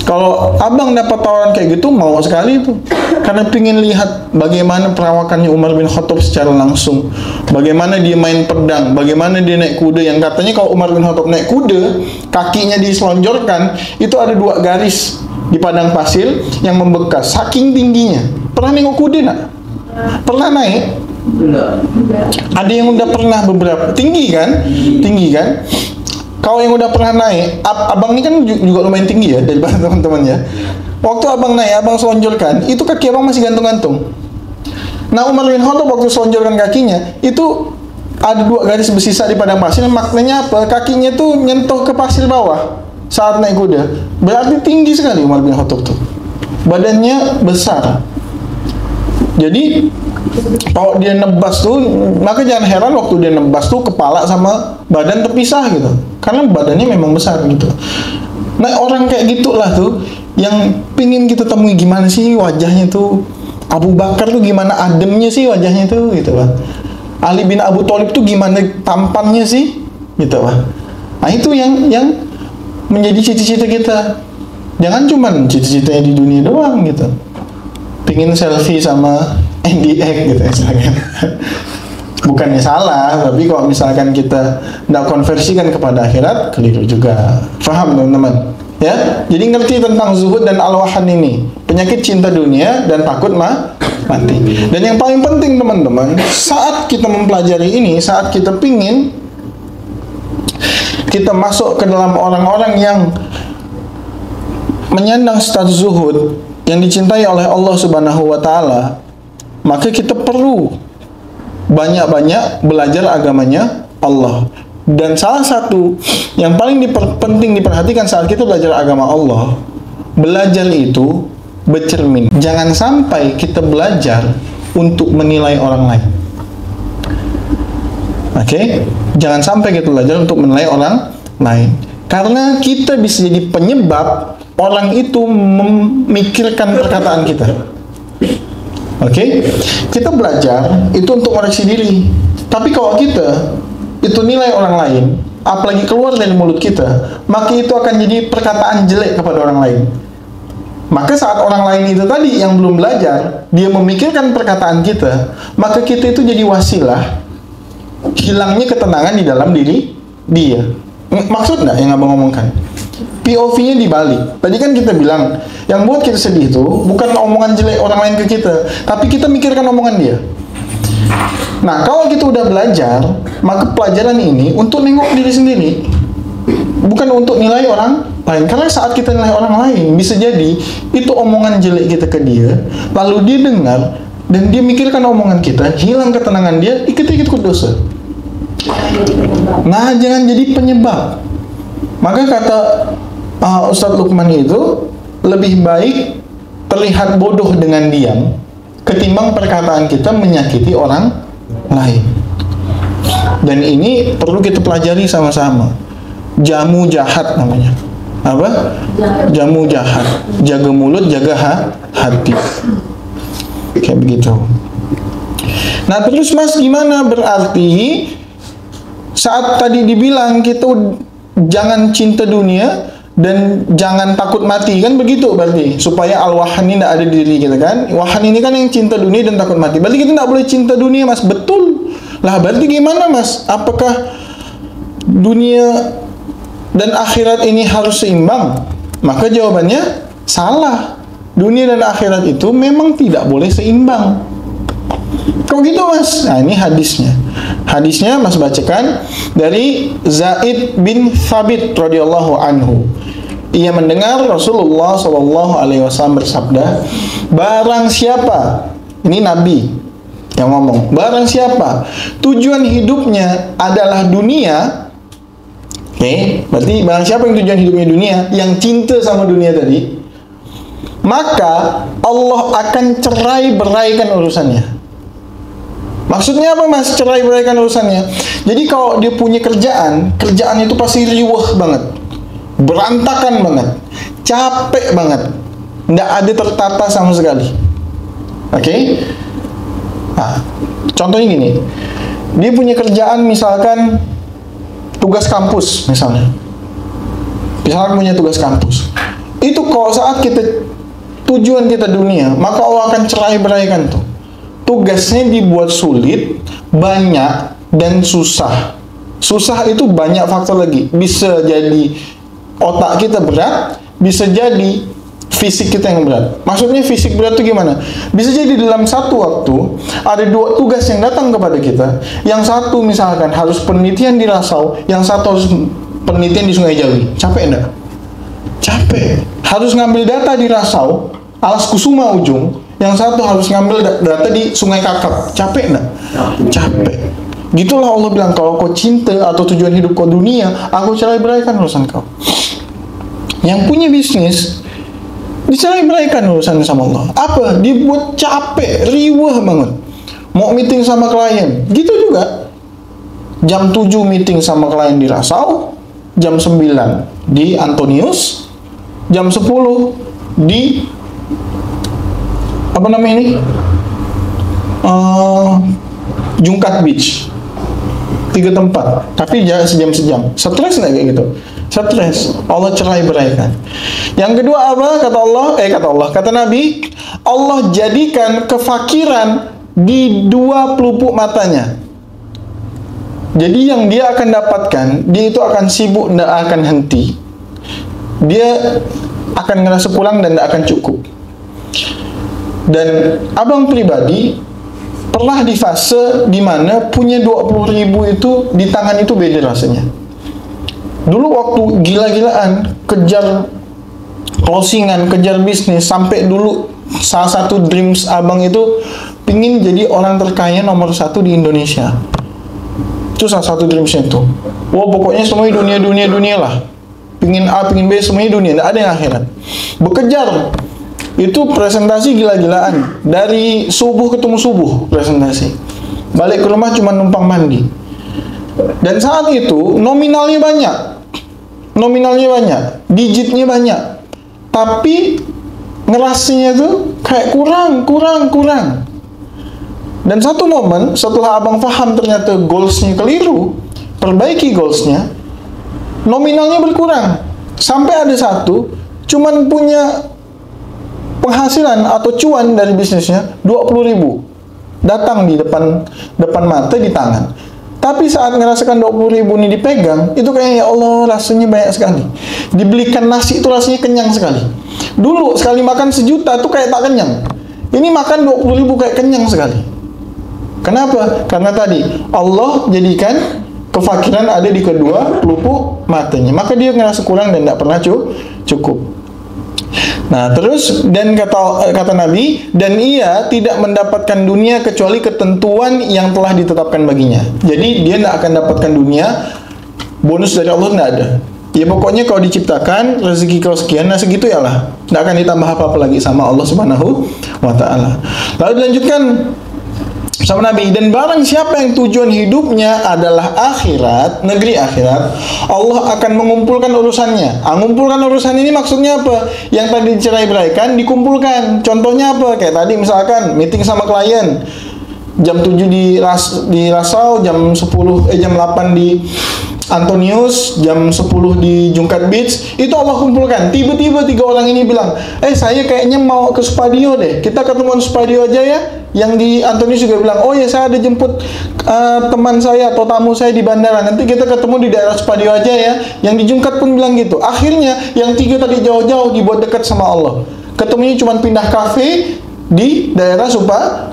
Kalau abang dapat tawaran kayak gitu, mau sekali tuh. Karena pingin lihat bagaimana perawakannya Umar bin Khattab secara langsung. Bagaimana dia main pedang, bagaimana dia naik kuda. Yang katanya kalau Umar bin Khattab naik kuda, kakinya diselonjorkan, itu ada 2 garis di padang pasir yang membekas saking tingginya. Pernah nengok kuda nak? Pernah naik? Enggak. Ada yang udah pernah beberapa. Tinggi kan? Tinggi kan? Kalau yang udah pernah naik, abang ini kan juga lumayan tinggi ya daripada teman-temannya. Waktu abang naik, abang selonjorkan, itu kaki abang masih gantung-gantung. Nah, Umar bin Khattab waktu selonjorkan kakinya, itu ada 2 garis bersisa di padang pasir. Maknanya apa? Kakinya tuh nyentuh ke pasir bawah saat naik kuda. Berarti tinggi sekali Umar bin Khattab tuh. Badannya besar. Jadi kalau dia nebas tuh, maka jangan heran waktu dia nebas tuh kepala sama badan terpisah gitu. Karena badannya memang besar gitu. Nah, orang kayak gitulah tuh yang pingin kita temui, gimana sih wajahnya tuh. Abu Bakar tuh gimana ademnya sih wajahnya tuh gitu lah. Ali bin Abu Thalib tuh gimana tampannya sih gitu lah. Nah, itu yang menjadi cita-cita kita. Jangan cuman cita-citanya di dunia doang gitu. Pingin selfie sama NDX gitu misalkan. Bukannya salah, tapi kalau misalkan kita tidak konversikan kepada akhirat, keliru juga. Faham teman-teman? Ya, jadi ngerti tentang zuhud dan al-wahan ini, penyakit cinta dunia dan takut mati. Dan yang paling penting teman-teman, saat kita mempelajari ini, saat kita pingin kita masuk ke dalam orang-orang yang menyandang status zuhud, yang dicintai oleh Allah Subhanahu wa Ta'ala, maka kita perlu banyak-banyak belajar agamanya Allah. Dan salah satu yang paling penting diperhatikan saat kita belajar agama Allah, belajar itu bercermin. Jangan sampai kita belajar untuk menilai orang lain. Oke? Jangan sampai kita belajar untuk menilai orang lain. Karena kita bisa jadi penyebab orang itu memikirkan perkataan kita. Oke? Kita belajar itu untuk koreksi diri. Tapi kalau kita itu nilai orang lain, apalagi keluar dari mulut kita, maka itu akan jadi perkataan jelek kepada orang lain. Maka saat orang lain itu tadi yang belum belajar, dia memikirkan perkataan kita, maka kita itu jadi wasilah hilangnya ketenangan di dalam diri dia. Maksud nggak yang abang ngomongkan? POV-nya dibalik. Tadi kan kita bilang, yang buat kita sedih itu bukan omongan jelek orang lain ke kita, tapi kita mikirkan omongan dia. Nah, kalau kita udah belajar, maka pelajaran ini untuk nengok diri sendiri, bukan untuk nilai orang lain. Karena saat kita nilai orang lain, bisa jadi itu omongan jelek kita ke dia, lalu dia dengar dan dia mikirkan omongan kita, hilang ketenangan dia, kita ikut dosa. Nah, jangan jadi penyebab. Maka kata Ustadz Luqman itu, lebih baik terlihat bodoh dengan diam ketimbang perkataan kita menyakiti orang lain. Dan ini perlu kita pelajari sama-sama. Jamu jahat namanya. Apa? Jamu jahat. Jaga mulut, jaga hati. Kayak begitu. Nah, terus Mas, gimana berarti saat tadi dibilang kita jangan cinta dunia dan jangan takut mati, kan begitu berarti, supaya al-wahan ini tidak ada di diri kita kan. Wahan ini kan yang cinta dunia dan takut mati. Berarti kita tidak boleh cinta dunia, Mas. Betul lah. Berarti gimana, Mas? Apakah dunia dan akhirat ini harus seimbang? Maka jawabannya salah. Dunia dan akhirat itu memang tidak boleh seimbang. Kok gitu Mas? Nah ini hadisnya. Hadisnya Mas bacakan dari Zaid bin Thabit radhiyallahu anhu. Ia mendengar Rasulullah SAW bersabda, barang siapa, ini Nabi yang ngomong, barang siapa tujuan hidupnya adalah dunia, oke, berarti barang siapa yang tujuan hidupnya dunia, yang cinta sama dunia tadi, maka Allah akan cerai beraikan urusannya. Maksudnya apa Mas, cerai beraikan urusannya? Jadi kalau dia punya kerjaan itu pasti riweh banget, berantakan banget, capek banget, nggak ada tertata sama sekali. Oke? Nah, contohnya gini, dia punya kerjaan misalkan tugas kampus misalnya punya tugas kampus. Itu kalau saat tujuan kita dunia, maka Allah akan cerai beraikan tuh. Tugasnya dibuat sulit, banyak, dan susah. Susah itu banyak faktor lagi. Bisa jadi otak kita berat, bisa jadi fisik kita yang berat. Maksudnya fisik berat itu gimana? Bisa jadi dalam satu waktu ada dua tugas yang datang kepada kita. Yang satu misalkan harus penelitian di Rasau, yang satu harus penelitian di Sungai Jawi. Capek enggak? Capek. Harus ngambil data di Rasau, Alas Kusuma ujung. Yang satu harus ngambil data di Sungai Kakap. Capek enggak? Capek. Gitulah Allah bilang, kalau kau cinta atau tujuan hidup kau dunia, aku cerai beraikan urusan kau. Yang punya bisnis dicerai beraikan urusan sama Allah. Apa? Dibuat capek, riweh banget. Mau meeting sama klien, gitu juga. Jam 7 meeting sama klien di Rasau, jam 9 di Antonius, jam 10 di apa namanya ini? Jungkat Beach. 3 tempat, tapi jangan sejam-sejam. Stres nggak kayak gitu? Stres. Allah cerai beraikan. Yang kedua apa? Kata Nabi, Allah jadikan kefakiran di 2 pelupuk matanya. Jadi yang dia akan dapatkan, dia itu akan sibuk, tidak akan henti. Dia akan ngerasa kurang dan tidak akan cukup. Dan abang pribadi pernah di fase dimana punya 20.000 itu di tangan itu beda rasanya. Dulu waktu gila-gilaan kejar closingan, kejar bisnis, sampai dulu salah satu dreams abang itu pingin jadi orang terkaya nomor 1 di Indonesia. Itu salah satu dreamsnya itu. Wah pokoknya semuanya dunia lah. Pingin A, pingin B, semuanya dunia, tidak ada yang akhirat. Bekejar. Itu presentasi gila-gilaan. Dari subuh ketemu subuh presentasi. Balik ke rumah cuma numpang mandi. Dan saat itu nominalnya banyak. Digitnya banyak. Tapi ngerasanya tuh kayak kurang. Dan satu momen setelah abang paham ternyata goalsnya keliru, perbaiki goalsnya, nominalnya berkurang. Sampai ada satu cuman punya penghasilan atau cuan dari bisnisnya 20.000 datang di depan mata, di tangan. Tapi saat ngerasakan 20.000 ini dipegang, itu kayak ya Allah rasanya banyak sekali. Dibelikan nasi itu rasanya kenyang sekali. Dulu sekali makan 1 juta itu kayak tak kenyang. Ini makan 20.000 kayak kenyang sekali. Kenapa? Karena tadi Allah jadikan kefakiran ada di kedua pelupuk matanya. Maka dia ngerasa kurang dan tidak pernah cukup. Nah terus, dan kata Nabi, dan ia tidak mendapatkan dunia kecuali ketentuan yang telah ditetapkan baginya. Jadi dia tidak akan dapatkan dunia, bonus dari Allah tidak ada. Ya pokoknya kalau diciptakan rezeki kau sekian, nah segitu ya lah, tidak akan ditambah apa-apa lagi sama Allah Subhanahu wa Ta'ala. Lalu dilanjutkan sama Nabi, dan barang siapa yang tujuan hidupnya adalah akhirat, negeri akhirat, Allah akan mengumpulkan urusannya. Mengumpulkan urusan ini maksudnya apa? Yang tadi dicerai beraikan dikumpulkan. Contohnya apa? Kayak tadi misalkan meeting sama klien jam 7 di Rasau, jam 8 di Antonius, jam 10 di Jungkat Beach. Itu Allah kumpulkan. Tiba-tiba 3 orang ini bilang, saya kayaknya mau ke Spadio deh, kita ketemuan Spadio aja ya. Yang di Antonius juga bilang, oh ya saya ada jemput teman saya atau tamu saya di bandara, nanti kita ketemu di daerah Supadio aja ya. Yang di Jungkat pun bilang gitu. Akhirnya yang 3 tadi jauh-jauh dibuat dekat sama Allah. Ketemunya cuma pindah kafe di daerah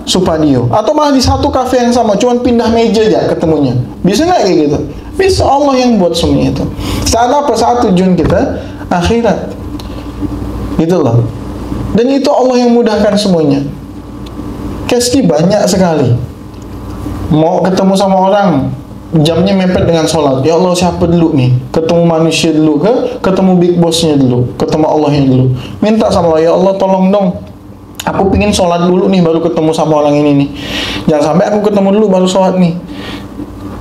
Supadio, atau malah di satu kafe yang sama, cuma pindah meja aja ketemunya. Bisa nggak kayak gitu? Bisa, Allah yang buat semuanya itu. Saat apa? Saat tujuan kita akhirat. Gitu loh. Dan itu Allah yang mudahkan semuanya. Pasti banyak sekali. Mau ketemu sama orang, jamnya mepet dengan sholat. Ya Allah, siapa dulu nih? Ketemu manusia dulu ke? Ketemu big bossnya dulu? Ketemu Allahnya dulu? Minta sama Allah, ya Allah tolong dong, aku pingin sholat dulu nih, baru ketemu sama orang ini nih. Jangan sampai aku ketemu dulu baru sholat nih.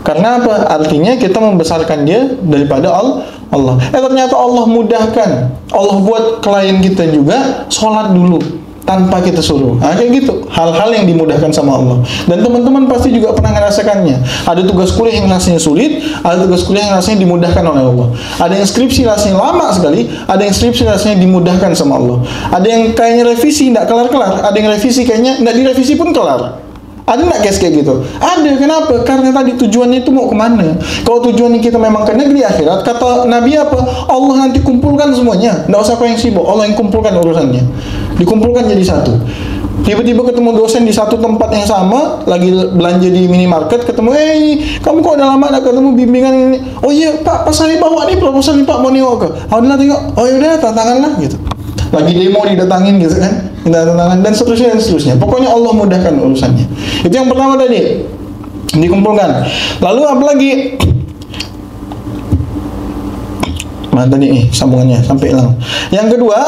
Karena apa? Artinya kita membesarkan dia daripada Allah. Ternyata Allah mudahkan. Allah buat klien kita juga sholat dulu tanpa kita suruh. Nah, kayak gitu. Hal-hal yang dimudahkan sama Allah. Dan teman-teman pasti juga pernah ngerasakannya. Ada tugas kuliah yang rasanya sulit, ada tugas kuliah yang rasanya dimudahkan oleh Allah. Ada yang skripsi rasanya lama sekali, ada yang skripsi rasanya dimudahkan sama Allah. Ada yang kayaknya revisi nggak kelar-kelar, ada yang revisi kayaknya nggak direvisi pun kelar. Ada nggak case kayak gitu? Ada. Kenapa? Karena tadi tujuannya itu mau kemana? Kalau tujuannya kita memang ke negeri akhirat, kata Nabi apa? Allah nanti kumpulkan semuanya. Nggak usah kau yang sibuk. Allah yang kumpulkan urusannya. Dikumpulkan jadi satu. Tiba-tiba ketemu dosen di satu tempat yang sama, lagi belanja di minimarket, ketemu, kamu kok udah lama nggak ketemu bimbingan ini? Oh iya Pak, pas saya bawa nih proposal nih Pak, mau nengok ke? Oh udah tengok. Oh yaudah, tantangan lah gitu. Lagi demo didatangin gitu kan, minta tantangan dan seterusnya. Pokoknya Allah mudahkan urusannya. Itu yang pertama tadi, dikumpulkan. Lalu apa lagi? Mana tadi nih sambungannya sampai hilang. Yang kedua,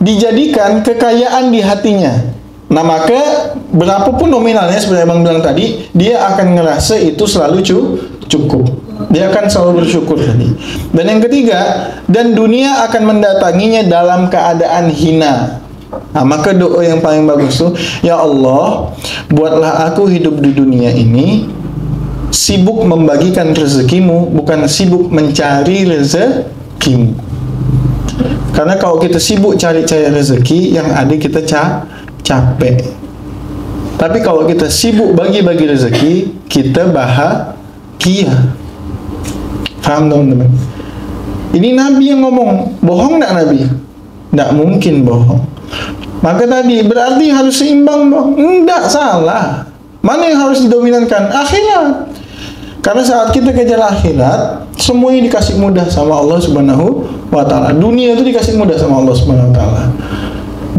dijadikan kekayaan di hatinya. Nah maka berapapun nominalnya seperti Abang bilang tadi, dia akan ngerasa itu selalu cukup. Dia akan selalu bersyukur tadi. Dan yang ketiga, dan dunia akan mendatanginya dalam keadaan hina. Nah, maka doa yang paling bagus tuh, ya Allah, buatlah aku hidup di dunia ini sibuk membagikan rezekimu, bukan sibuk mencari rezekimu. Karena kalau kita sibuk cari-cari rezeki, yang ada kita capek. Tapi kalau kita sibuk bagi-bagi rezeki, kita bahagia. Paham teman-teman? Ini Nabi yang ngomong. Bohong nggak Nabi? Nggak mungkin bohong. Maka tadi berarti harus seimbang dong. Enggak, salah. Mana yang harus didominankan? Akhirat. Karena saat kita kejar akhirat, semuanya dikasih mudah sama Allah Subhanahu wa Ta'ala. Dunia itu dikasih mudah sama Allah Subhanahu wa Ta'ala.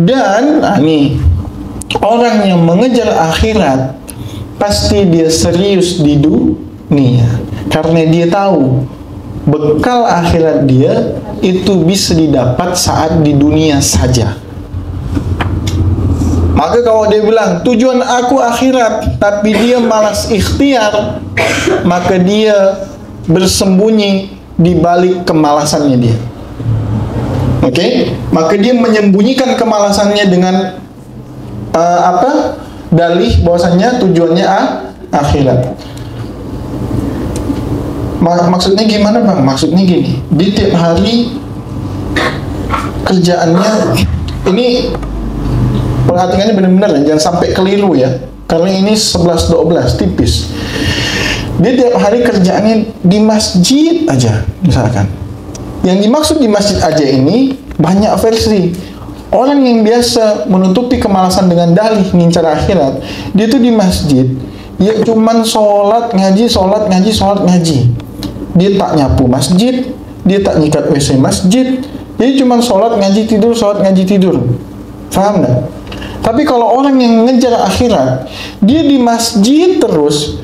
Dan nih, orang yang mengejar akhirat pasti dia serius di dunia. Karena dia tahu bekal akhirat dia itu bisa didapat saat di dunia saja. Maka kalau dia bilang tujuan aku akhirat, tapi dia malas ikhtiar, maka dia bersembunyi di balik kemalasannya dia. Oke? Maka dia menyembunyikan kemalasannya dengan dalih bahwasannya tujuannya akhirat. Maksudnya gimana Bang? Maksudnya gini, di tiap hari kerjaannya ini, perhatiannya benar-benar ya, jangan sampai keliru ya, karena ini 11-12 tipis. Dia tiap hari kerjaannya di masjid aja, misalkan. Yang dimaksud di masjid aja ini banyak versi. Orang yang biasa menutupi kemalasan dengan dalih ngincar akhirat, dia tuh di masjid, ya cuman sholat ngaji. Dia tak nyapu masjid, dia tak nyikat WC masjid, dia cuma sholat ngaji tidur. Paham nggak? Tapi kalau orang yang ngejar akhirat, dia di masjid terus,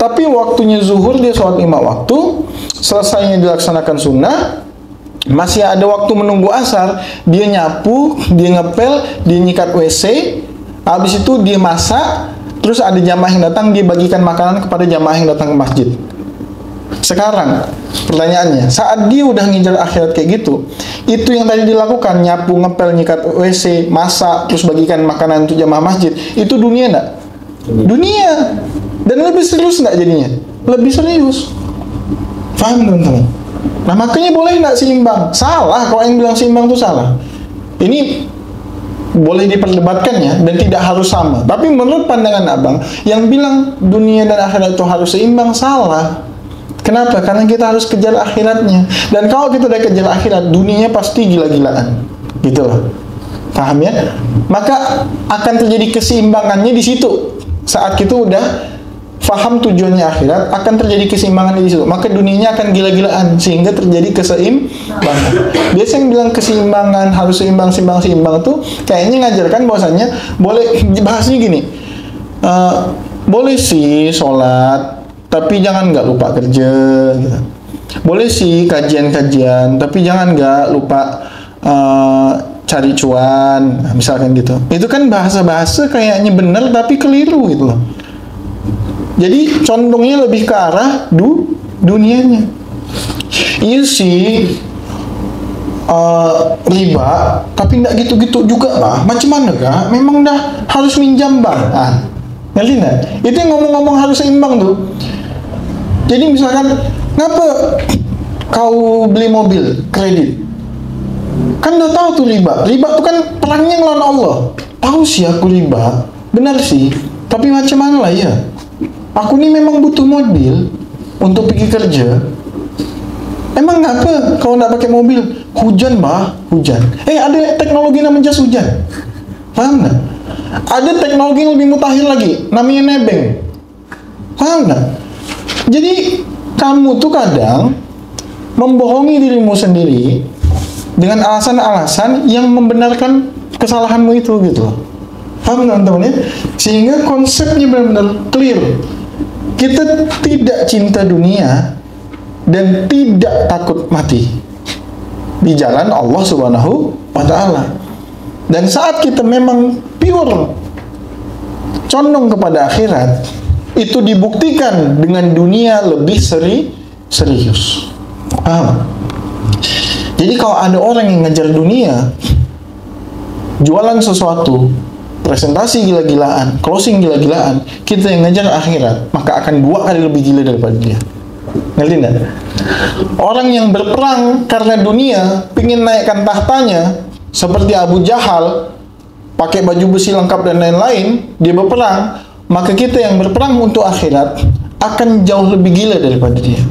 tapi waktunya zuhur dia sholat 5 waktu, selesainya dilaksanakan sunnah, masih ada waktu menunggu asar, dia nyapu, dia ngepel, dia nyikat WC, habis itu dia masak, terus ada jamaah yang datang, dia bagikan makanan kepada jamaah yang datang ke masjid. Sekarang pertanyaannya, saat dia udah ngejar akhirat kayak gitu, itu yang tadi dilakukan, nyapu, ngepel, nyikat WC, masak, terus bagikan makanan untuk jamaah masjid, itu dunia enggak? Dunia. Dan lebih serius enggak jadinya? Lebih serius. Paham teman-teman? Nah makanya boleh enggak seimbang? Salah, kalau yang bilang seimbang itu salah. Ini boleh diperdebatkan ya, dan tidak harus sama. Tapi menurut pandangan abang, yang bilang dunia dan akhirat itu harus seimbang salah. Kenapa? Karena kita harus kejar akhiratnya. Dan kalau kita udah kejar akhirat, dunianya pasti gila-gilaan. Gitu loh. Paham ya? Maka akan terjadi keseimbangannya di situ. Saat kita udah faham tujuannya akhirat, akan terjadi keseimbangan di situ. Maka dunianya akan gila-gilaan sehingga terjadi keseimbangan. Biasa yang bilang keseimbangan harus seimbang tuh kayaknya ngajarkan bahwasanya boleh, bahasnya gini. Boleh sih sholat, tapi jangan nggak lupa kerja gitu. Boleh sih kajian-kajian, tapi jangan nggak lupa cari cuan, misalkan gitu. Itu kan bahasa-bahasa kayaknya benar tapi keliru gitu loh. Jadi condongnya lebih ke arah dunianya. Iya sih riba, tapi nggak gitu-gitu juga lah. Macam mana kak? Memang dah harus minjam bank. Ngerti nggak? Itu yang ngomong-ngomong harus seimbang tuh. Jadi misalkan, ngapa kau beli mobil kredit? Kan udah tahu tuh riba. Riba tuh kan perangnya ngelawan Allah. Tahu sih aku riba, benar sih. Tapi macam mana lah ya? Aku ini memang butuh mobil untuk pergi kerja. Emang ngapa kalau nggak pakai mobil? Hujan bah, hujan. Ada teknologi namanya jas hujan. Paham nggak? Ada teknologi yang lebih mutakhir lagi, namanya nebeng. Paham nggak? Jadi kamu tuh kadang membohongi dirimu sendiri dengan alasan-alasan yang membenarkan kesalahanmu itu gitu. Paham teman-teman ya? Sehingga konsepnya benar-benar clear. Kita tidak cinta dunia dan tidak takut mati di jalan Allah Subhanahu wa Ta'ala. Dan saat kita memang pure condong kepada akhirat, itu dibuktikan dengan dunia lebih serius. Paham? Jadi kalau ada orang yang ngejar dunia, jualan sesuatu, presentasi gila-gilaan, closing gila-gilaan, kita yang ngejar akhirat, maka akan 2 kali lebih gila daripada dia. Ngerti nggak? Orang yang berperang karena dunia, pingin naikkan tahtanya, seperti Abu Jahal, pakai baju besi lengkap dan lain-lain, dia berperang, maka kita yang berperang untuk akhirat akan jauh lebih gila daripada dia.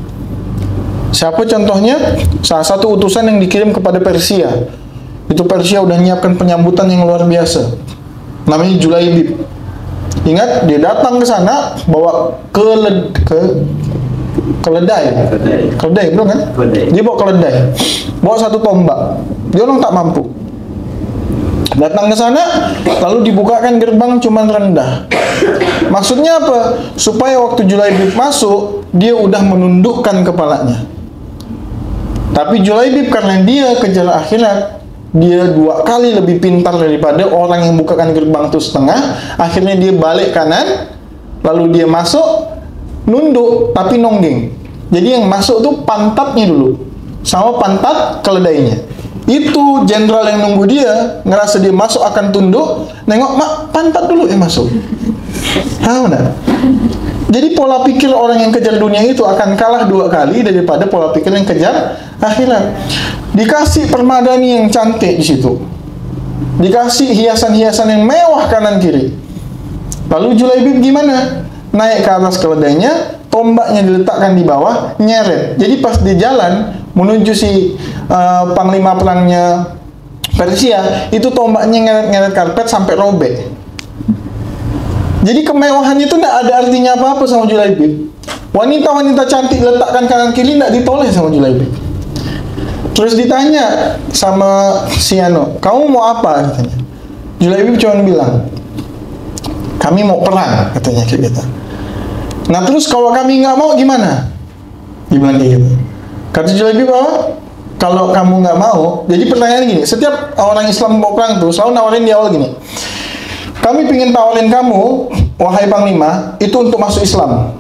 Siapa contohnya? Salah satu utusan yang dikirim kepada Persia. Itu Persia udah nyiapkan penyambutan yang luar biasa. Namanya Julaibib. Ingat, dia datang ke sana bawa keledai, betul kan? Dia bawa keledai, bawa 1 tombak. Dia orang tak mampu. Datang ke sana, lalu dibukakan gerbang cuman rendah. Maksudnya apa? Supaya waktu Julaibib masuk, dia udah menundukkan kepalanya. Tapi Julaibib karena dia kejar akhirat, dia 2 kali lebih pintar daripada orang yang bukakan gerbang itu setengah. Akhirnya dia balik kanan, lalu dia masuk, nunduk tapi nonggeng. Jadi yang masuk tuh pantatnya dulu sama pantat keledainya. Itu jenderal yang nunggu dia, ngerasa dia masuk akan tunduk, nengok, mak pantat dulu yang masuk. Tahu nggak? Jadi pola pikir orang yang kejar dunia itu akan kalah 2 kali daripada pola pikir yang kejar akhirat. Dikasih permadani yang cantik di situ, dikasih hiasan-hiasan yang mewah kanan kiri. Lalu Julaibib gimana? Naik ke atas keledainya, tombaknya diletakkan di bawah, nyeret. Jadi pas di jalan menuju si panglima perangnya Persia, itu tombaknya ngeret-ngeret karpet sampai robek. Jadi kemewahannya itu tidak ada artinya apa-apa sama Julaibib. Wanita-wanita cantik letakkan kanan kiri tidak ditoleh sama Julaibib. Terus ditanya sama si kamu mau apa? Katanya. Julaibib cuma bilang, kami mau perang, katanya kayak gitu. Nah terus kalau kami nggak mau gimana? Dibilang kayak gitu. Kata Julaibib apa? Kalau kamu nggak mau, jadi pertanyaan gini, setiap orang Islam mau perang tuh selalu nawarin di awal gini, kami pingin tawarin kamu, wahai panglima, itu untuk masuk Islam.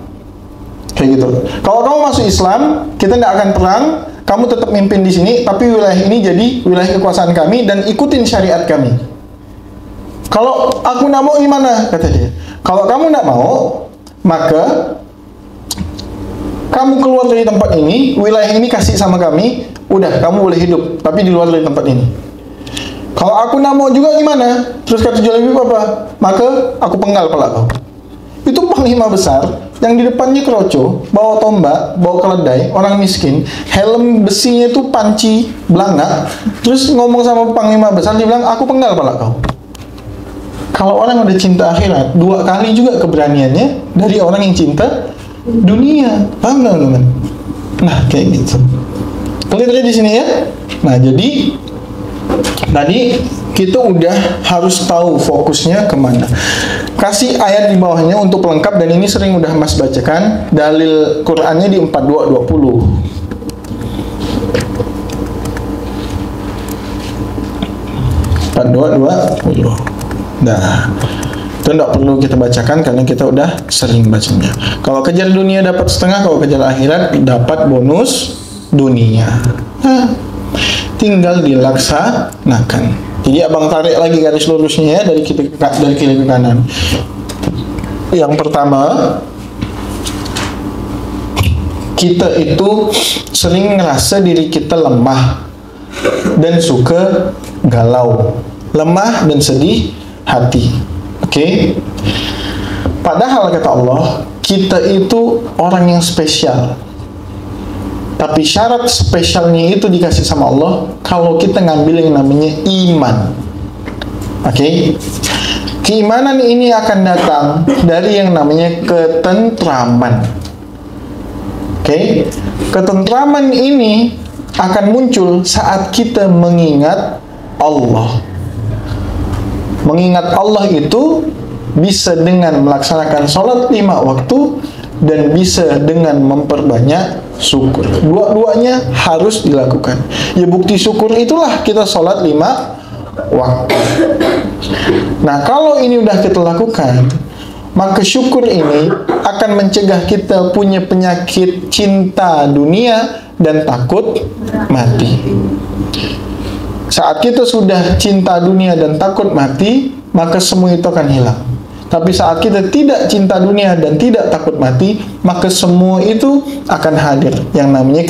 Kayak gitu. Kalau kamu masuk Islam, kita tidak akan perang, kamu tetap mimpin di sini, tapi wilayah ini jadi wilayah kekuasaan kami dan ikutin syariat kami. Kalau aku tidak mau gimana? Kata dia. Kalau kamu tidak mau, maka kamu keluar dari tempat ini, wilayah ini kasih sama kami, udah kamu boleh hidup, tapi di luar dari tempat ini. Kalau aku nak mau juga gimana? Terus kata Jual Habib apa? Maka aku penggal kepala kau. Itu panglima besar yang di depannya keroco, bawa tombak, bawa keledai, orang miskin, helm besinya itu panci belanga, terus ngomong sama panglima besar, dia bilang, aku penggal kepala kau. Kalau orang udah cinta akhirat, 2 kali juga keberaniannya dari orang yang cinta dunia. Paham nggak teman? Nah, kayak gitu. Kelihatan di sini ya. Nah, jadi tadi kita udah harus tahu fokusnya kemana. Kasih ayat di bawahnya untuk pelengkap, dan ini sering udah Mas bacakan. Dalil Qur'annya di 4220. 4220. Nah, itu tidak perlu kita bacakan karena kita udah sering bacanya. Kalau kejar dunia dapat setengah, kalau kejar akhirat dapat bonus dunia. Nah, tinggal dilaksanakan. Jadi abang tarik lagi garis lurusnya ya, dari kiri ke kanan. Yang pertama, kita itu sering ngerasa diri kita lemah dan suka galau, lemah dan sedih hati. Oke? Padahal kata Allah, kita itu orang yang spesial. Tapi syarat spesialnya itu dikasih sama Allah kalau kita ngambil yang namanya iman. Oke? Keimanan ini akan datang dari yang namanya ketentraman. Oke? Ketentraman ini akan muncul saat kita mengingat Allah. Mengingat Allah itu bisa dengan melaksanakan sholat 5 waktu dan bisa dengan memperbanyak syukur. Dua-duanya harus dilakukan. Ya, bukti syukur itulah kita sholat 5 waktu. Nah, kalau ini udah kita lakukan, maka syukur ini akan mencegah kita punya penyakit cinta dunia dan takut mati. Saat kita sudah cinta dunia dan takut mati, maka semua itu akan hilang. Tapi saat kita tidak cinta dunia dan tidak takut mati, maka semua itu akan hadir, yang namanya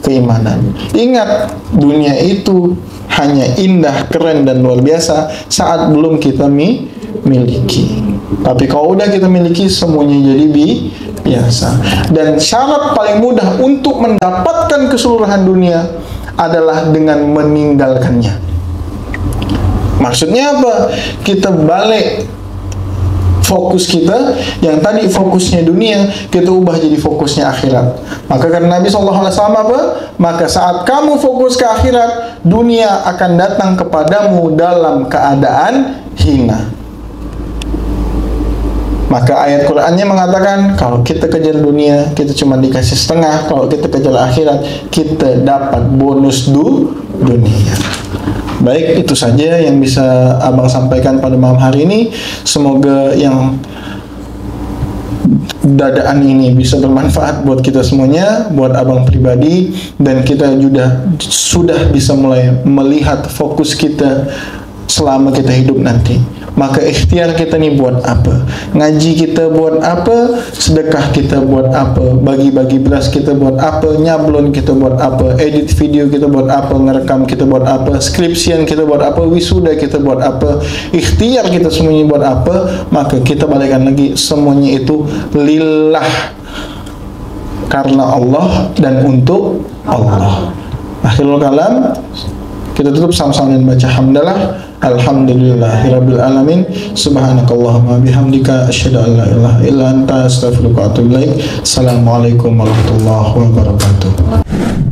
keimanan. Ingat, dunia itu hanya indah, keren, dan luar biasa saat belum kita miliki. Tapi kalau udah kita miliki, semuanya jadi biasa. Dan syarat paling mudah untuk mendapatkan keseluruhan dunia adalah dengan meninggalkannya. Maksudnya apa? Kita balik fokus kita, yang tadi fokusnya dunia, kita ubah jadi fokusnya akhirat. Maka karena Nabi SAW apa? Maka saat kamu fokus ke akhirat, dunia akan datang kepadamu dalam keadaan hina. Maka ayat Qur'annya mengatakan, kalau kita kejar dunia, kita cuma dikasih setengah. Kalau kita kejar akhirat, kita dapat bonus dunia. Baik, itu saja yang bisa abang sampaikan pada malam hari ini. Semoga yang dadaan ini bisa bermanfaat buat kita semuanya, buat abang pribadi, dan kita juga sudah bisa mulai melihat fokus kita selama kita hidup nanti. Maka ikhtiar kita nih buat apa? Ngaji kita buat apa? Sedekah kita buat apa? Bagi-bagi beras kita buat apa? Nyablon kita buat apa? Edit video kita buat apa? Ngerekam kita buat apa? Skripsian kita buat apa? Wisuda kita buat apa? Ikhtiar kita semuanya buat apa? Maka kita balikkan lagi, semuanya itu lillah, karena Allah dan untuk Allah. Akhirul kalam, kita tutup sama-sama dan baca hamdalah. Alhamdulillahirabbil alamin. Subhanakallahumma bihamdika asyhadu an la ilaha illa anta astaghfiruka wa atubu ilaik. Assalamualaikum warahmatullahi wabarakatuh.